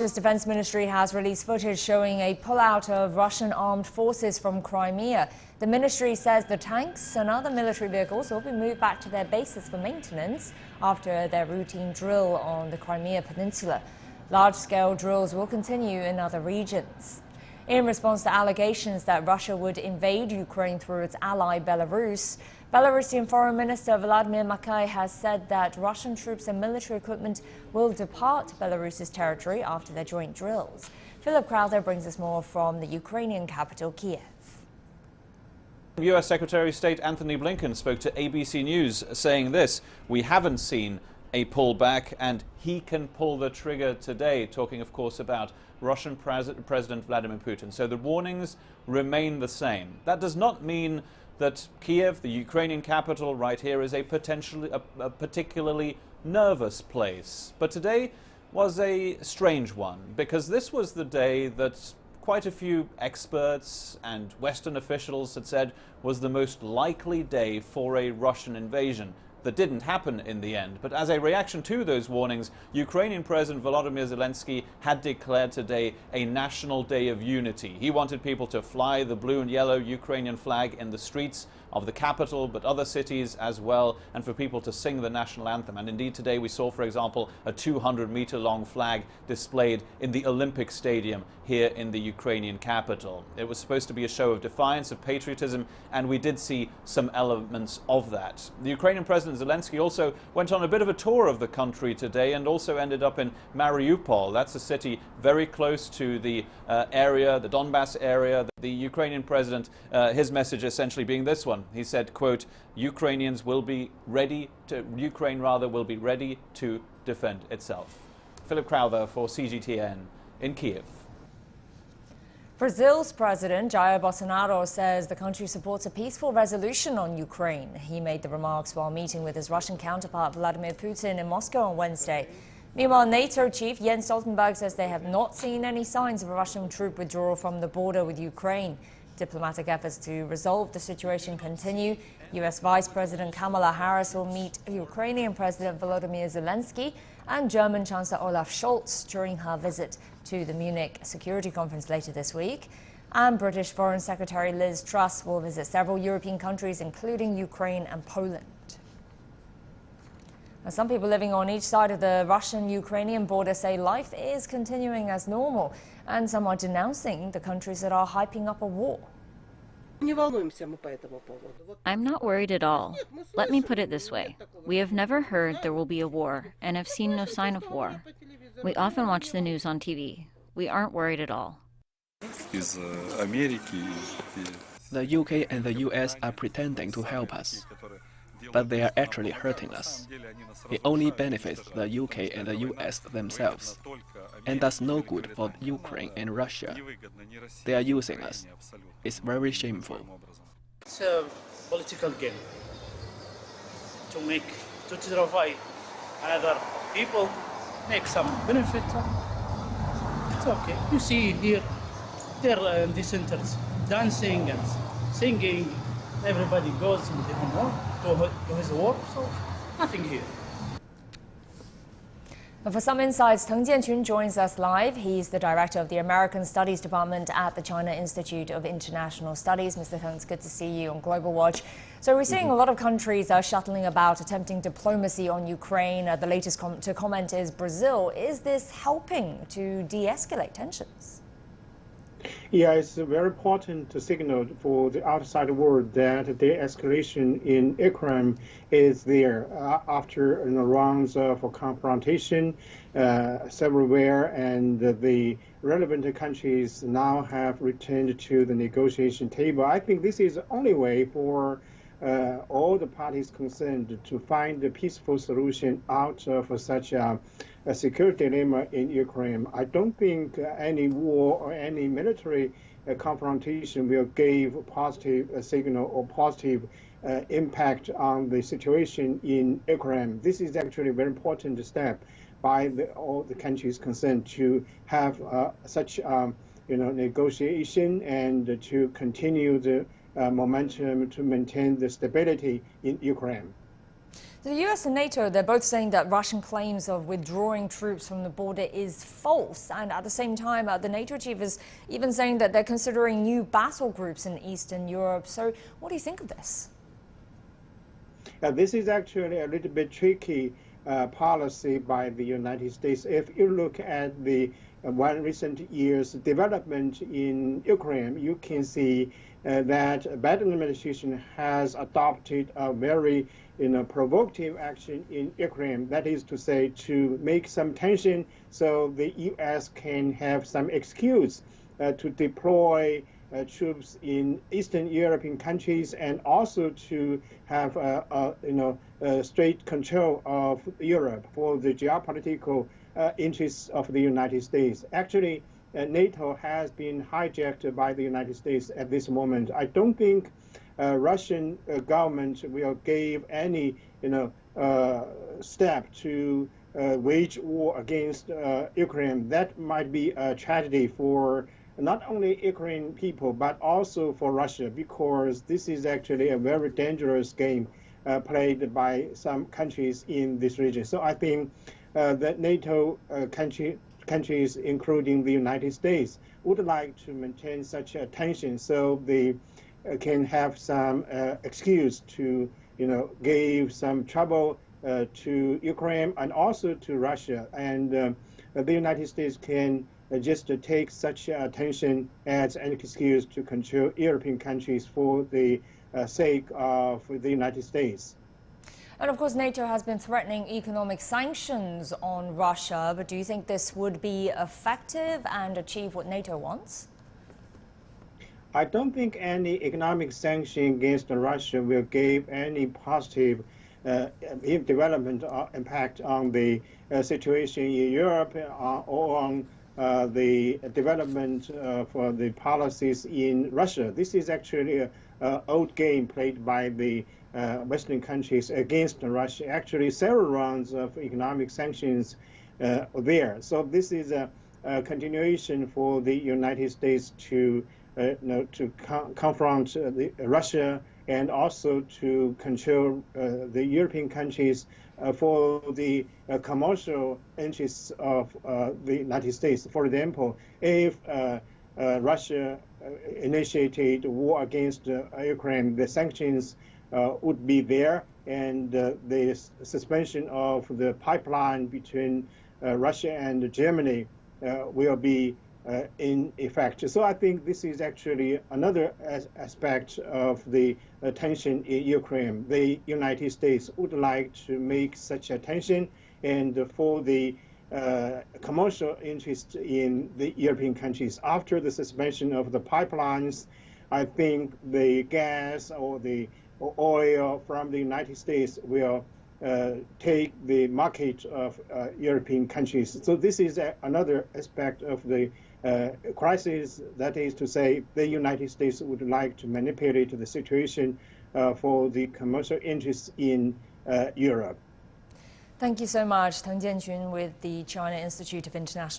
The Defense Ministry has released footage showing a pullout of Russian armed forces from Crimea. The ministry says the tanks and other military vehicles will be moved back to their bases for maintenance after their routine drill on the Crimea Peninsula. Large-scale drills will continue in other regions. In response to allegations that Russia would invade Ukraine through its ally Belarus, Belarusian Foreign Minister Vladimir Makai has said that Russian troops and military equipment will depart Belarus's territory after their joint drills. Philip Crowther brings us more from the Ukrainian capital, Kiev. U.S. Secretary of State Antony Blinken spoke to ABC News saying this: "We haven't seen a pullback and he can pull the trigger today," talking of course about Russian President Vladimir Putin. So the warnings remain the same. That does not mean that Kiev, the Ukrainian capital right here, is a particularly nervous place. But today was a strange one, because this was the day that quite a few experts and Western officials had said was the most likely day for a Russian invasion. That didn't happen in the end. But as a reaction to those warnings, Ukrainian President Volodymyr Zelensky had declared today a national day of unity. He wanted people to fly the blue and yellow Ukrainian flag in the streets of the capital, but other cities as well, and for people to sing the national anthem. And indeed today we saw, for example, a 200-meter long flag displayed in the Olympic Stadium here in the Ukrainian capital. It was supposed to be a show of defiance, of patriotism, and we did see some elements of that. The Ukrainian President Zelensky also went on a bit of a tour of the country today and also ended up in Mariupol. That's a city very close to the area, the Donbass area. The Ukrainian president, his message essentially being this one. He said, quote, Ukraine will be ready to defend itself. Philip Crowther for CGTN in Kiev. Brazil's President Jair Bolsonaro says the country supports a peaceful resolution on Ukraine. He made the remarks while meeting with his Russian counterpart Vladimir Putin in Moscow on Wednesday. Meanwhile, NATO chief Jens Stoltenberg says they have not seen any signs of a Russian troop withdrawal from the border with Ukraine. Diplomatic efforts to resolve the situation continue. U.S. Vice President Kamala Harris will meet Ukrainian President Volodymyr Zelensky and German Chancellor Olaf Scholz during her visit to the Munich Security Conference later this week. And British Foreign Secretary Liz Truss will visit several European countries, including Ukraine and Poland. Now, some people living on each side of the Russian-Ukrainian border say life is continuing as normal, and some are denouncing the countries that are hyping up a war. I'm not worried at all. Let me put it this way. We have never heard there will be a war and have seen no sign of war. We often watch the news on TV. We aren't worried at all. The UK and the US are pretending to help us, but they are actually hurting us. It only benefits the UK and the US themselves, and does no good for Ukraine and Russia. They are using us. It's very shameful. It's a political game to terrify other people, make some benefit. It's okay. You see here, they're in the centers dancing and singing. Everybody goes in their home to his work, so nothing here. For some insights, Teng Jianqun joins us live. He's the director of the American Studies Department at the China Institute of International Studies. Mr. Teng, it's good to see you on Global Watch. So we're seeing a lot of countries shuttling about, attempting diplomacy on Ukraine. The latest to comment is Brazil. Is this helping to de-escalate tensions? Yeah, it's very important to signal for the outside world that the escalation in Ukraine is there after rounds of confrontation severalwhere, and the relevant countries now have returned to the negotiation table. I think this is the only way for all the parties concerned to find a peaceful solution out of such a security dilemma in Ukraine. I don't think any war or any military confrontation will give a positive signal or positive impact on the situation in Ukraine. This is actually a very important step by all the countries concerned to have such negotiation and to continue the momentum to maintain the stability in Ukraine. The US and NATO, they're both saying that Russian claims of withdrawing troops from the border is false. And at the same time, the NATO chief is even saying that they're considering new battle groups in Eastern Europe. So what do you think of this? This is actually a little bit tricky policy by the United States. If you look at the one recent year's development in Ukraine, you can see that Biden administration has adopted a very provocative action in Ukraine. That is to say, to make some tension so the U.S. can have some excuse to deploy troops in Eastern European countries, and also to have straight control of Europe for the geopolitical interests of the United States. Actually, NATO has been hijacked by the United States at this moment. I don't think Russian government will give any step to wage war against Ukraine. That might be a tragedy for not only Ukrainian people, but also for Russia, because this is actually a very dangerous game played by some countries in this region. So I think that NATO countries, including the United States, would like to maintain such a tension so they can have some excuse to give some trouble to Ukraine and also to Russia. And the United States can just take such attention as an excuse to control European countries for the sake of the United States. And of course, NATO has been threatening economic sanctions on Russia, but do you think this would be effective and achieve what NATO wants? I don't think any economic sanction against Russia will give any positive development impact on the situation in Europe or on the development for the policies in Russia. This is actually an old game played by the Western countries against Russia. Actually, several rounds of economic sanctions there. So this is a continuation for the United States to confront Russia and also to control the European countries for the commercial interests of the United States. For example, if Russia initiated war against Ukraine, the sanctions would be there, and the suspension of the pipeline between Russia and Germany will be in effect. So I think this is actually another aspect of the tension in Ukraine. The United States would like to make such a tension, and for the commercial interest in the European countries. After the suspension of the pipelines, I think the gas or the oil from the United States will take the market of European countries. So this is another aspect of the crisis. That is to say, the United States would like to manipulate the situation for the commercial interests in Europe. Thank you so much, Teng Jianjun with the China Institute of International